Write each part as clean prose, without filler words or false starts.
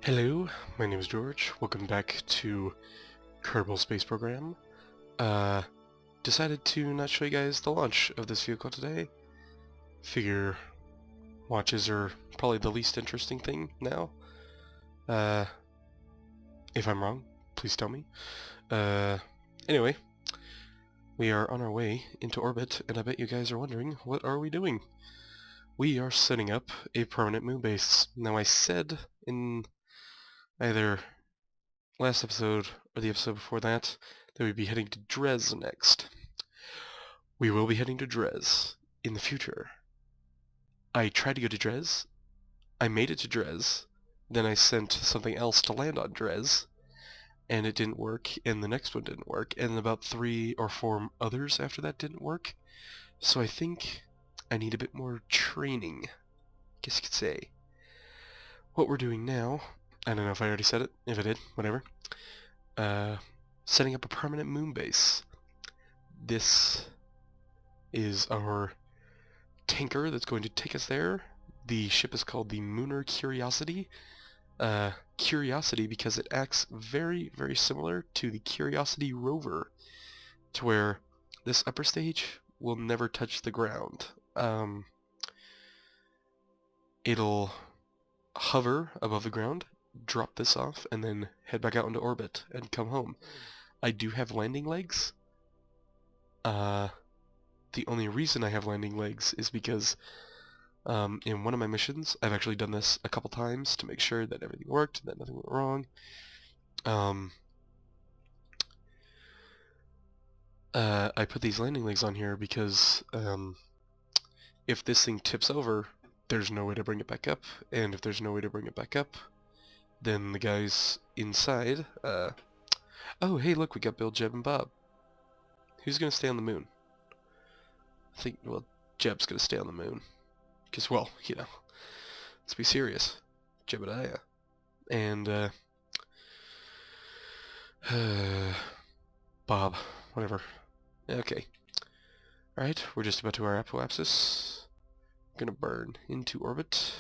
Hello, my name is George. Welcome back to Kerbal Space Program. Decided to not show you guys the launch of this vehicle today. Figure launches are probably the least interesting thing now. If I'm wrong, please tell me. Anyway, we are on our way into orbit, and I bet you guys are wondering, what are we doing? We are setting up a permanent moon base. Now, I said in either last episode or the episode before that we'd be heading to Dres next. We will be heading to Dres in the future. I tried to go to Dres, I made it to Dres, then I sent something else to land on Dres, and it didn't work, and the next one didn't work, and about 3 or 4 others after that didn't work. So I think I need a bit more training, guess you could say. What we're doing now, I don't know if I already said it, if I did, whatever. Setting up a permanent moon base. This is our tanker that's going to take us there. The ship is called the Mooner Curiosity. Curiosity because it acts very, very similar to the Curiosity rover, to where this upper stage will never touch the ground. It'll hover above the ground, drop this off, and then head back out into orbit and come home. I do have landing legs. The only reason I have landing legs is because in one of my missions, I've actually done this a couple times to make sure that everything worked, that nothing went wrong. I put these landing legs on here because if this thing tips over, there's no way to bring it back up, and if there's no way to bring it back up, then the guys inside, oh hey look, we got Bill, Jeb, and Bob. Who's gonna stay on the moon? I think, well, Jeb's gonna stay on the moon. Because, well, you know, let's be serious. Jebediah. And, Bob. Whatever. Okay. Alright, we're just about to our apoapsis. Gonna burn into orbit.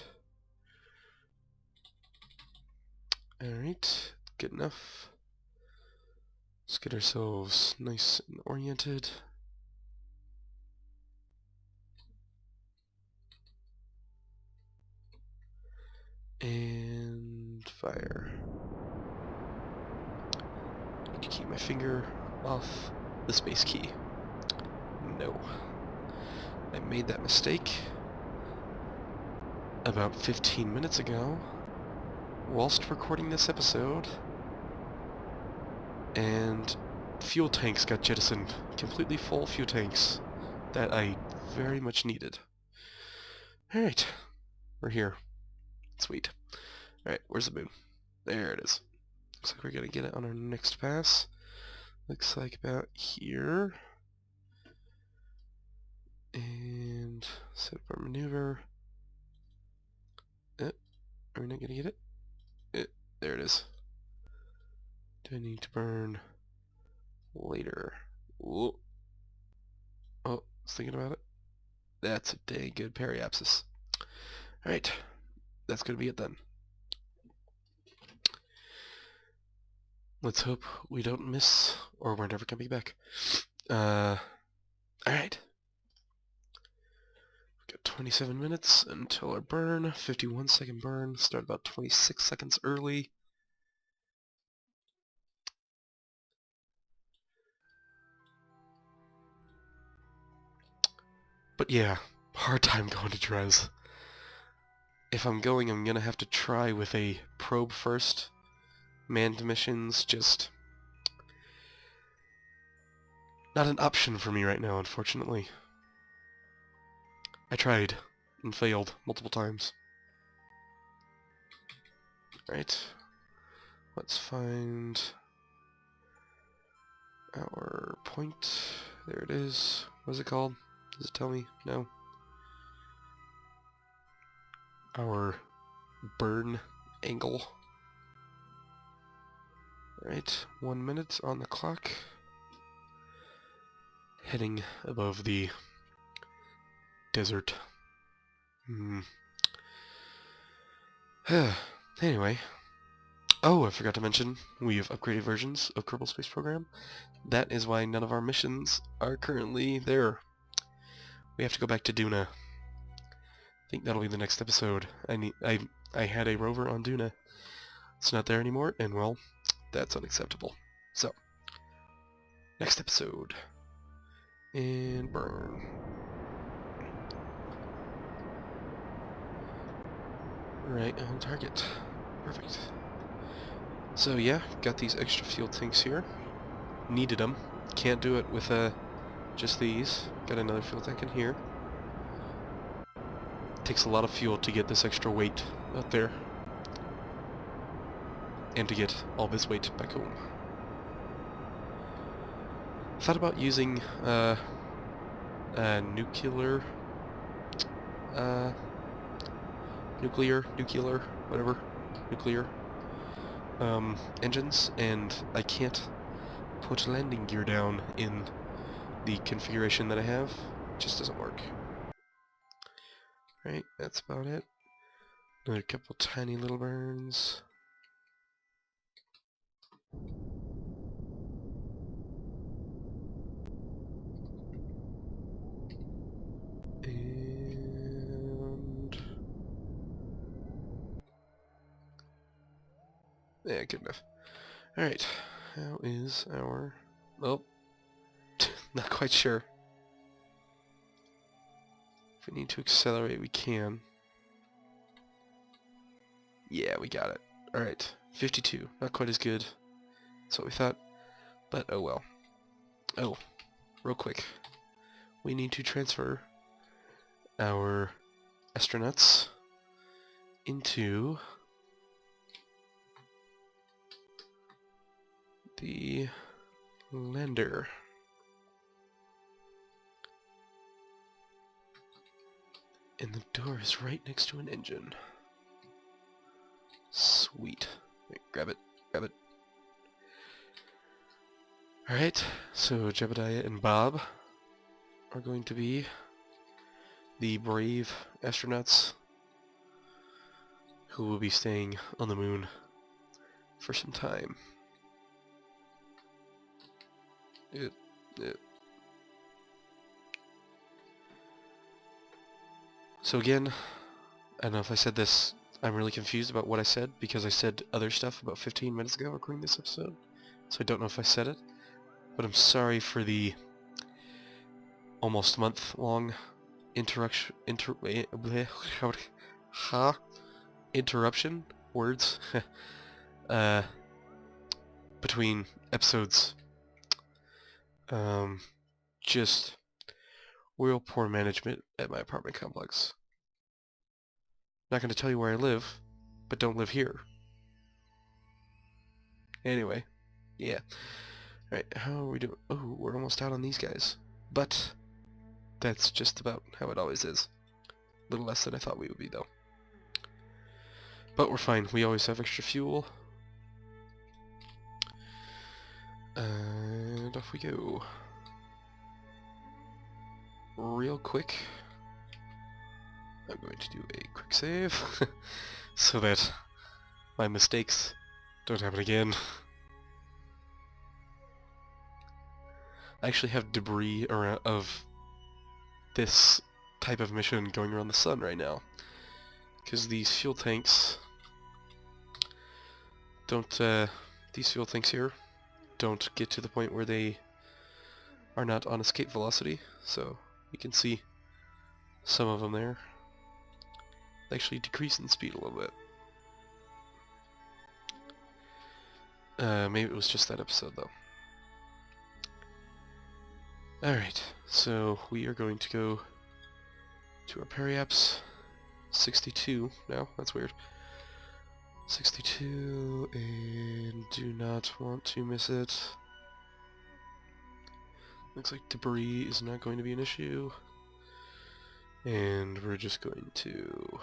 Alright, good enough. Let's get ourselves nice and oriented. And fire. Need to keep my finger off the space key. No. I made that mistake about 15 minutes ago whilst recording this episode, and fuel tanks got jettisoned. Completely full fuel tanks that I very much needed. Alright, we're here. Sweet. Alright, where's the moon? There it is. Looks like we're gonna get it on our next pass. Looks like about here. And set up our maneuver. Are we not gonna get it? There it is. Do I need to burn later? Ooh. Oh, I was thinking about it. That's a dang good periapsis. Alright, that's gonna be it then. Let's hope we don't miss, or we're never coming back. Alright. We've got 27 minutes until our burn. 51-second burn. Start about 26 seconds early. But yeah, hard time going to Dres. If I'm going, I'm gonna have to try with a probe first. Manned missions, just not an option for me right now, unfortunately. I tried and failed multiple times. Right. Let's find our point. There it is. What is it called? Does it tell me? No. Our burn angle. Alright, 1 minute on the clock. Heading above the desert. Anyway, Oh, I forgot to mention, we have upgraded versions of Kerbal Space Program. That is why none of our missions are currently there. We have to go back to Duna. I think that'll be the next episode. I had a rover on Duna. It's not there anymore, and well, that's unacceptable. So, next episode. And burn. Right on target. Perfect. So yeah, got these extra fuel tanks here. Needed them. Can't do it with just these. Got another fuel tank in here. Takes a lot of fuel to get this extra weight out there. And to get all this weight back home. Thought about using nuclear, whatever, nuclear engines, and I can't put landing gear down in the configuration that I have. It just doesn't work. Right, that's about it. Another couple tiny little burns. And yeah, good enough. Alright, how is our... Oh, not quite sure. If we need to accelerate, we can. Yeah, we got it. Alright, 52. Not quite as good. That's what we thought. But oh well. Oh, real quick. We need to transfer our astronauts into the lander. And the door is right next to an engine. Sweet. Wait, grab it. Grab it. Alright, so Jebediah and Bob are going to be the brave astronauts who will be staying on the moon for some time. It. So again, I don't know if I said this, I'm really confused about what I said because I said other stuff about 15 minutes ago recording this episode, so I don't know if I said it, but I'm sorry for the almost month-long interruption words between episodes. Just real poor management at my apartment complex. Not going to tell you where I live, but don't live here. Anyway, yeah. Alright, how are we doing? Oh, we're almost out on these guys. But that's just about how it always is. A little less than I thought we would be, though. But we're fine. We always have extra fuel. And off we go. Real quick. I'm going to do a quick save so that my mistakes don't happen again. I actually have debris around of this type of mission going around the sun right now, because these fuel tanks don't, these fuel tanks here don't get to the point where they are not on escape velocity, so you can see some of them there. They actually decrease in speed a little bit. Maybe it was just that episode though. Alright, so we are going to go to our periaps 62 now. That's weird. 62, and do not want to miss it. Looks like debris is not going to be an issue. And we're just going to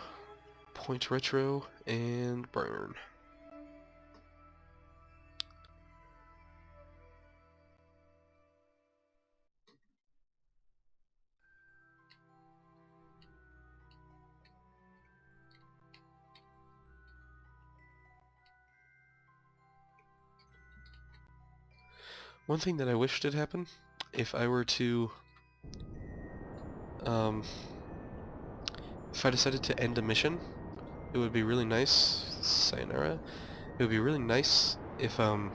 point retro and burn. One thing that I wished had happened, if I were to, if I decided to end a mission, it would be really nice, sayonara, it would be really nice if, all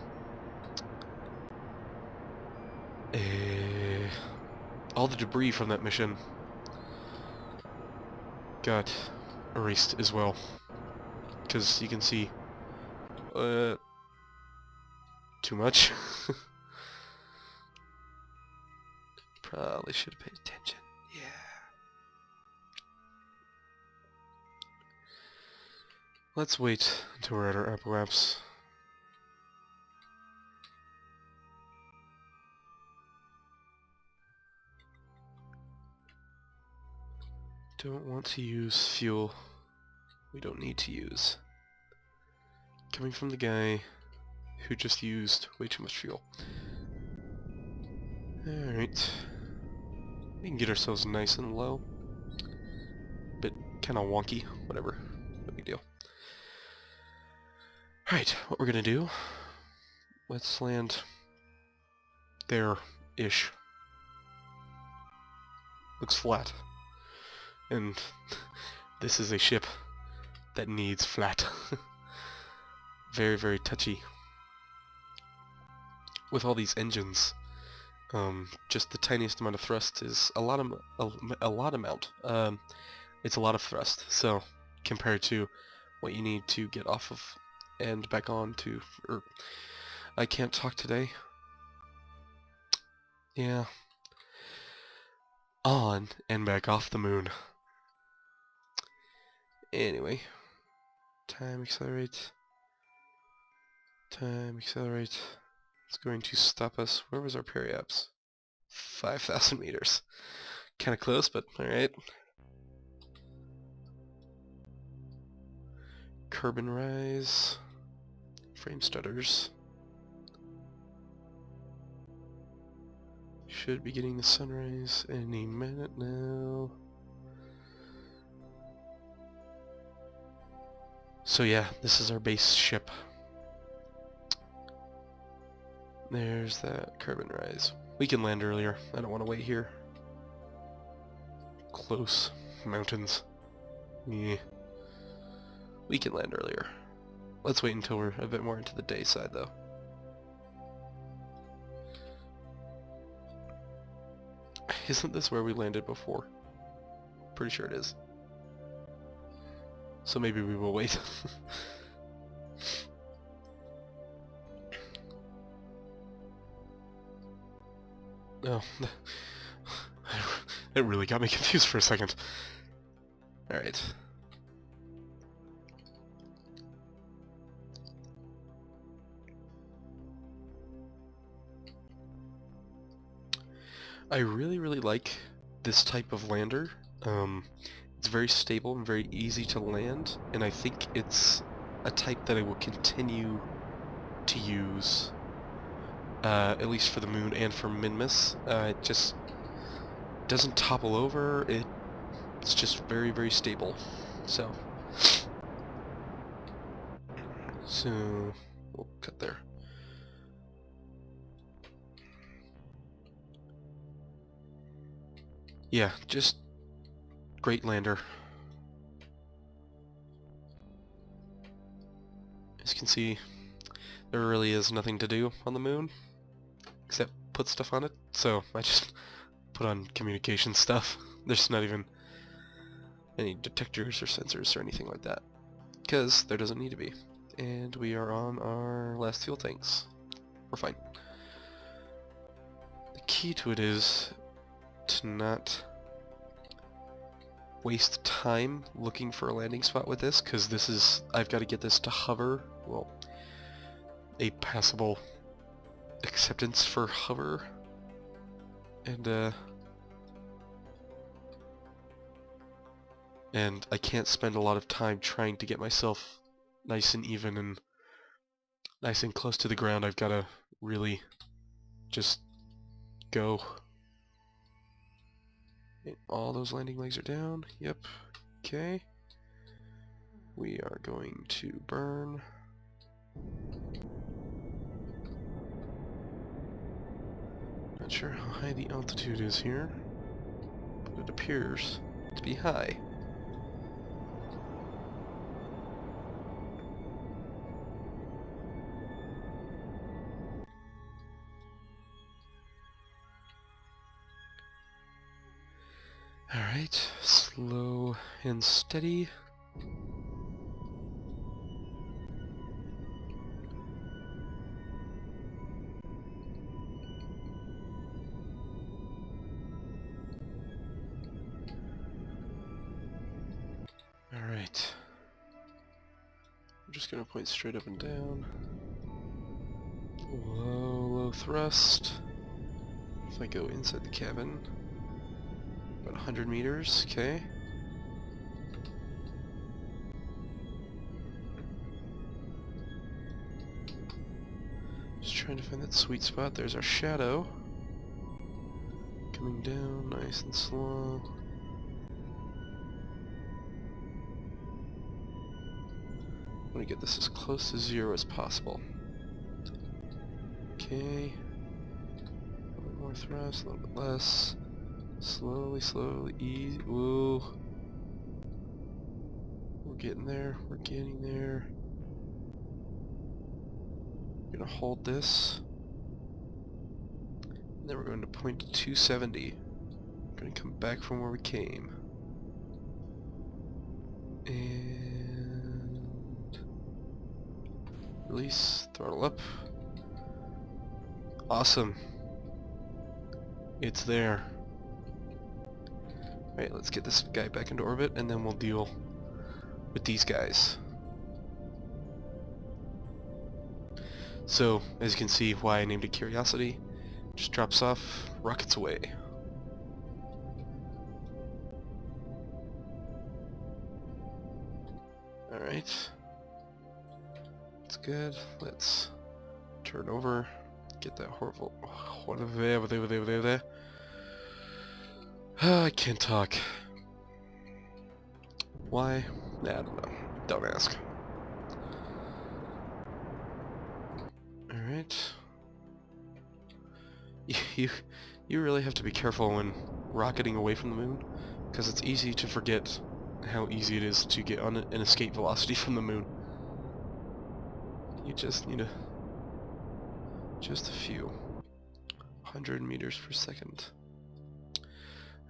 the debris from that mission got erased as well. Because you can see, too much. Probably should have paid attention. Yeah. Let's wait until we're at our apoapse. Don't want to use fuel we don't need to use. Coming from the guy who just used way too much fuel. Alright. We can get ourselves nice and low. Bit kinda wonky, whatever. No big deal. Alright, what we're gonna do, let's land there-ish. Looks flat. And this is a ship that needs flat. Very, very touchy. With all these engines, just the tiniest amount of thrust is a lot amount. It's a lot of thrust, so compared to what you need to get off of and back on to, I can't talk today. Yeah. On and back off the moon. Anyway. Time accelerate. Time accelerate. It's going to stop us. Where was our periaps? 5,000 meters. Kinda close, but alright. Kerbal rise. Frame stutters. Should be getting the sunrise any minute now. So yeah, this is our base ship. There's that Kerbal rise. We can land earlier. I don't want to wait here. Close. Mountains. Yeah. We can land earlier. Let's wait until we're a bit more into the day side though. Isn't this where we landed before? Pretty sure it is. So maybe we will wait. Oh, it really got me confused for a second. Alright. I really, really like this type of lander. It's very stable and very easy to land, and I think it's a type that I will continue to use, at least for the moon and for Minmus. It just doesn't topple over, it's just very, very stable. So we'll cut there. Yeah, just great lander. As you can see, there really is nothing to do on the moon except put stuff on it, so I just put on communication stuff. There's not even any detectors or sensors or anything like that, because there doesn't need to be. And we are on our last fuel tanks. We're fine. The key to it is to not waste time looking for a landing spot with this, because this is, I've got to get this to hover, well, a passable acceptance for hover, and I can't spend a lot of time trying to get myself nice and even and nice and close to the ground. I've got to really just go. All those landing legs are down. Yep. Okay. We are going to burn. Not sure how high the altitude is here, but it appears to be high. Alright, slow and steady. Alright. I'm just gonna point straight up and down. Low thrust. If I go inside the cabin, about 100 meters, okay. Just trying to find that sweet spot. There's our shadow. Coming down nice and slow. I want to get this as close to 0 as possible. Okay. A little bit more thrust, a little bit less. Slowly, easy. Whoa. We're getting there. We're getting there. We're gonna hold this. And then we're going to point to 270. We're gonna come back from where we came. And release, throttle up. Awesome. It's there. Alright, let's get this guy back into orbit and then we'll deal with these guys. So, as you can see why I named it Curiosity, just drops off, rockets away. Alright. That's good. Let's turn over, get that horrible... I can't talk. Why? Nah, I don't know. Don't ask. Alright. You really have to be careful when rocketing away from the moon, because it's easy to forget how easy it is to get on an escape velocity from the moon. You just need just a few 100 meters per second.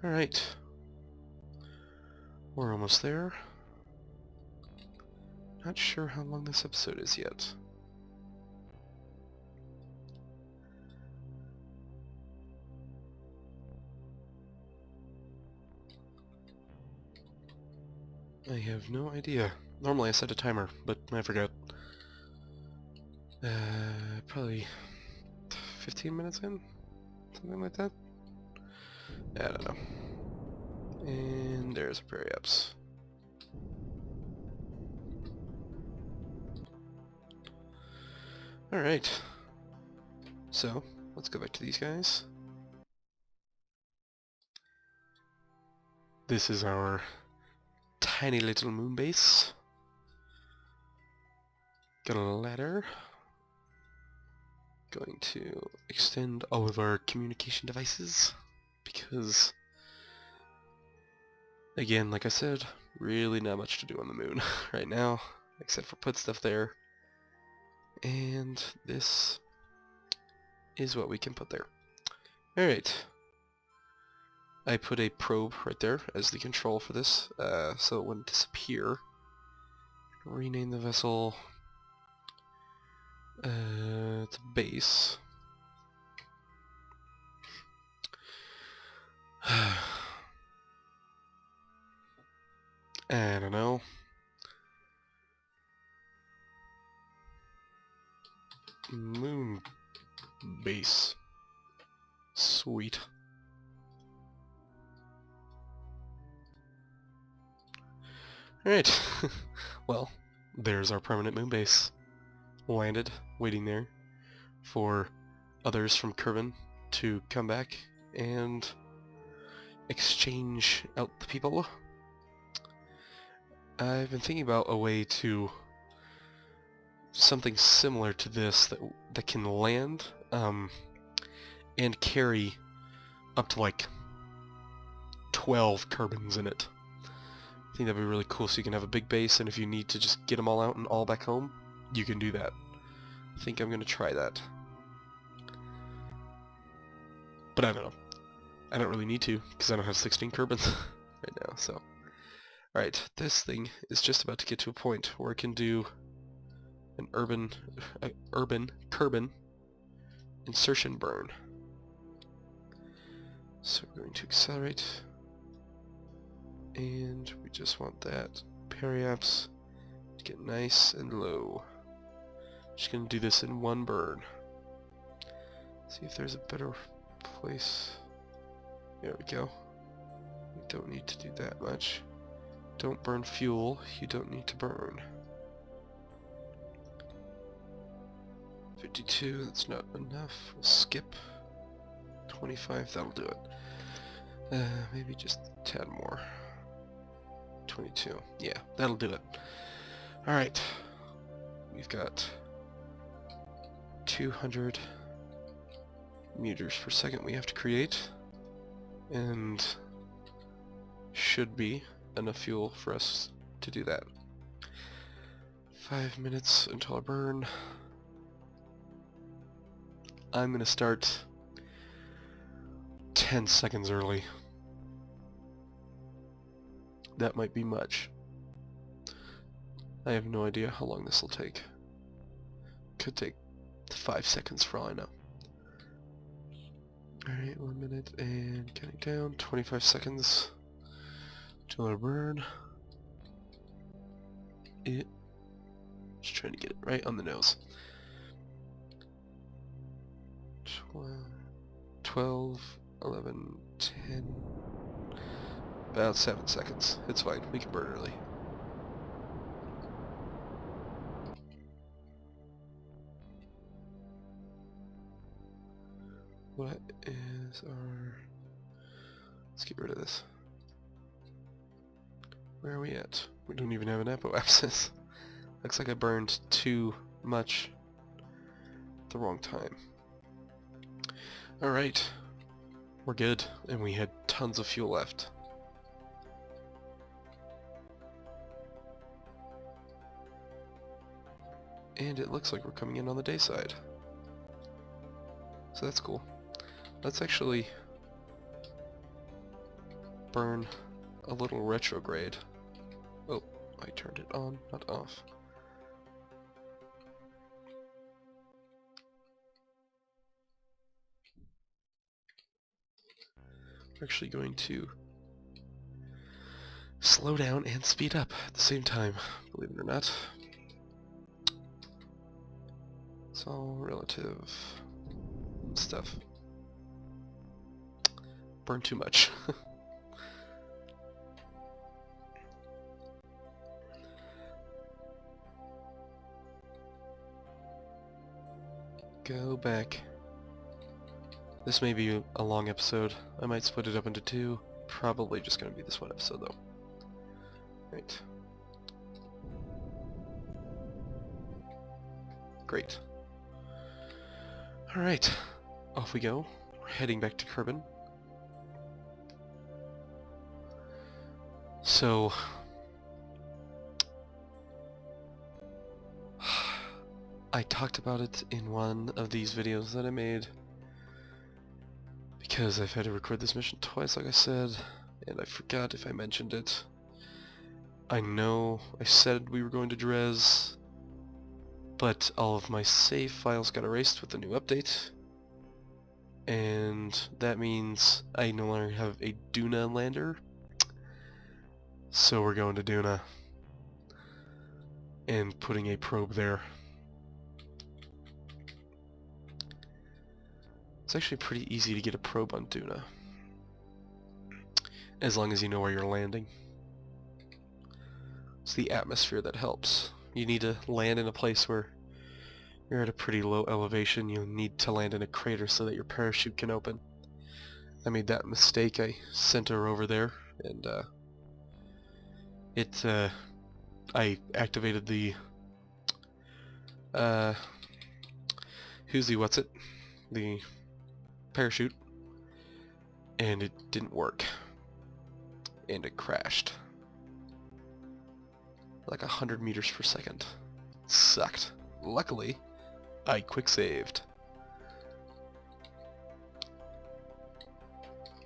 Alright. We're almost there. Not sure how long this episode is yet. I have no idea. Normally I set a timer, but I forgot. Probably 15 minutes in? Something like that? I don't know. And there's a prairie ups. Alright. So, let's go back to these guys. This is our tiny little moon base. Got a ladder. Going to extend all of our communication devices because, again, like I said, really not much to do on the moon right now, except for put stuff there. And this is what we can put there. Alright. I put a probe right there as the control for this, so it wouldn't disappear. Rename the vessel to base. I don't know. Mun Base. Sweet. Alright. Well, there's our permanent moon base. Landed, waiting there for others from Kerbal to come back and exchange out the people. I've been thinking about a way to something similar to this that can land and carry up to like 12 Kerbins in it. I think that'd be really cool, so you can have a big base, and if you need to just get them all out and all back home, you can do that. I think I'm going to try that. But I don't know. I don't really need to, because I don't have 16 Kerbins right now, so... Alright, this thing is just about to get to a point where it can do an urban Kerbin insertion burn. So we're going to accelerate, and we just want that periapse to get nice and low. Just gonna do this in one burn. See if there's a better place. There we go. We don't need to do that much. Don't burn fuel, you don't need to burn. 52, that's not enough. We'll skip. 25, that'll do it. Maybe just a tad more. 22, yeah, that'll do it. Alright, we've got 200 meters per second we have to create, and should be enough fuel for us to do that. 5 minutes until I burn. I'm gonna start 10 seconds early. That might be much. I have no idea how long this will take. Could take 5 seconds for all I know. Alright, 1 minute and counting down, 25 seconds till I burn. Just trying to get it right on the nose. 12, 11, 10, about 7 seconds. It's fine, we can burn early. What is our... Let's get rid of this. Where are we at? We don't even have an apoapsis. Looks like I burned too much at the wrong time. Alright, we're good, and we had tons of fuel left. And it looks like we're coming in on the day side. So that's cool. Let's actually burn a little retrograde. Oh, I turned it on, not off. We're actually going to slow down and speed up at the same time, believe it or not. It's all relative stuff. Burn too much. Go back. This may be a long episode. I might split it up into 2. Probably just going to be this one episode though. Right. Great. Alright. Off we go. We're heading back to Kerbin. So... I talked about it in one of these videos that I made, because I've had to record this mission twice, like I said, and I forgot if I mentioned it. I know I said we were going to Drez, but all of my save files got erased with the new update, and that means I no longer have a Duna lander, so we're going to Duna and putting a probe there. It's actually pretty easy to get a probe on Duna, as long as you know where you're landing. It's the atmosphere that helps. You need to land in a place where you're at a pretty low elevation. You'll need to land in a crater so that your parachute can open. I made that mistake. I sent her over there, and I activated the who's the what's it? The parachute, and it didn't work, and it crashed like 100 meters per second. Sucked. Luckily, I quick saved,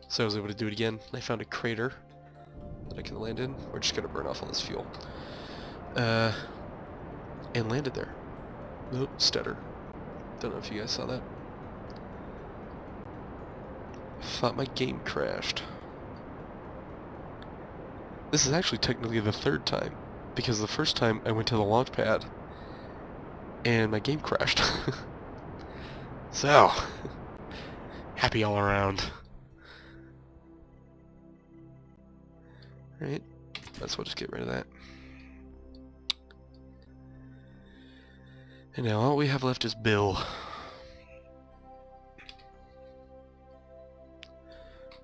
so I was able to do it again. I found a crater that I can land in. We're just gonna burn off all this fuel, and landed there. Oh, stutter. Don't know if you guys saw that. Thought my game crashed. This is actually technically the third time, because the first time I went to the launch pad and my game crashed. So, happy all around. Right? Might as well just get rid of that. And now all we have left is Bill.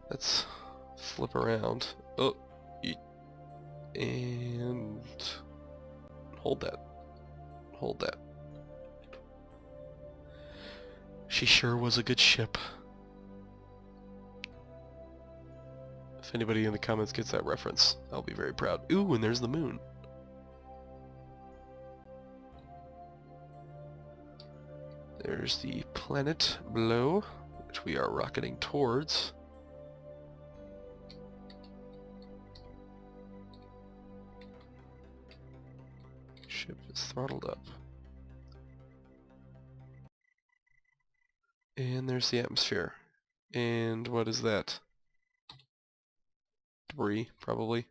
Let's flip around. Oh, and hold that. Hold that. She sure was a good ship. If anybody in the comments gets that reference, I'll be very proud. Ooh, and there's the moon. There's the planet below, which we are rocketing towards. Ship is throttled up. And there's the atmosphere. And what is that? Debris, probably.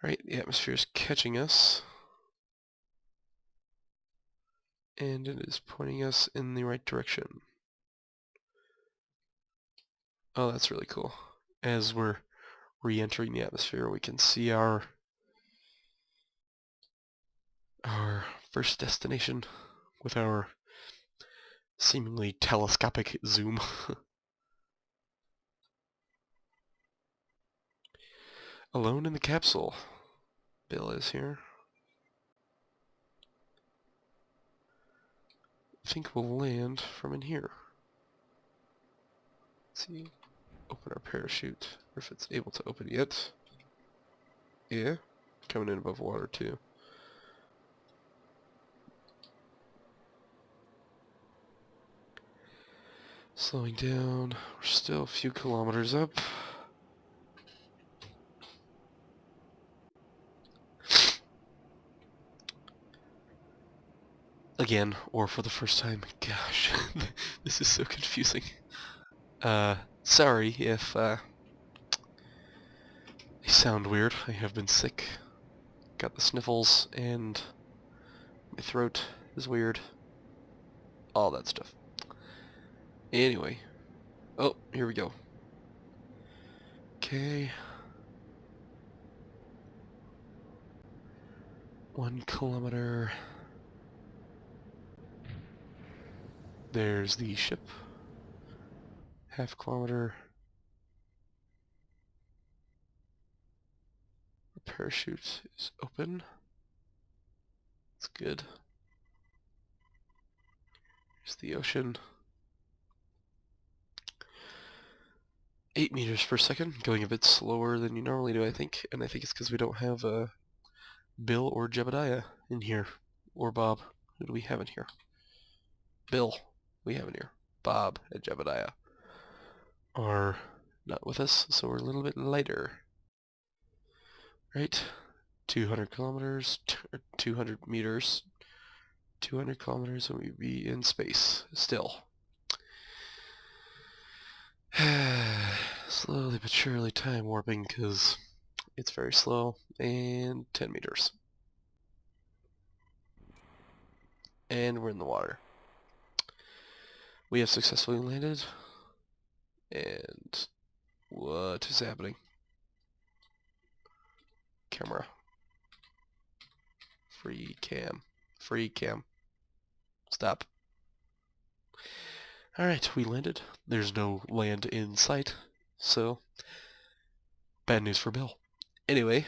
Right, the atmosphere is catching us. And it is pointing us in the right direction. Oh, that's really cool. As we're re-entering the atmosphere, we can see our first destination with our seemingly telescopic zoom. Alone in the capsule. Bill is here. I think we'll land from in here. Let's see. Open our parachute, or if it's able to open yet. Yeah, coming in above water too. Slowing down, we're still a few kilometers up. Again, or for the first time. Gosh, this is so confusing. Sorry if I sound weird. I have been sick. Got the sniffles, and my throat is weird. All that stuff. Anyway. Oh, here we go. Okay. 1 kilometer. There's the ship. Half kilometer. The parachute is open. That's good. There's the ocean. 8 meters per second, going a bit slower than you normally do, I think. And I think it's because we don't have Bill or Jebediah in here. Or Bob. Who do we have in here? Bill, we have in here. Bob and Jebediah are not with us, so we're a little bit lighter. Right? 200 kilometers, 200 meters, 200 kilometers, and we'd be in space still. Slowly but surely time warping, because it's very slow. And 10 meters. And we're in the water. We have successfully landed. And what is happening? Camera. Free cam. Free cam. Stop. Alright, we landed. There's no land in sight, so bad news for Bill. Anyway,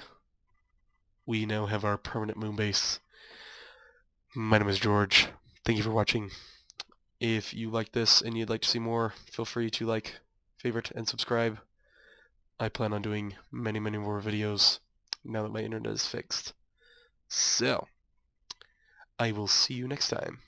we now have our permanent moon base. My name is George. Thank you for watching. If you like this and you'd like to see more, feel free to like, favorite, and subscribe. I plan on doing many more videos now that my internet is fixed. So, I will see you next time.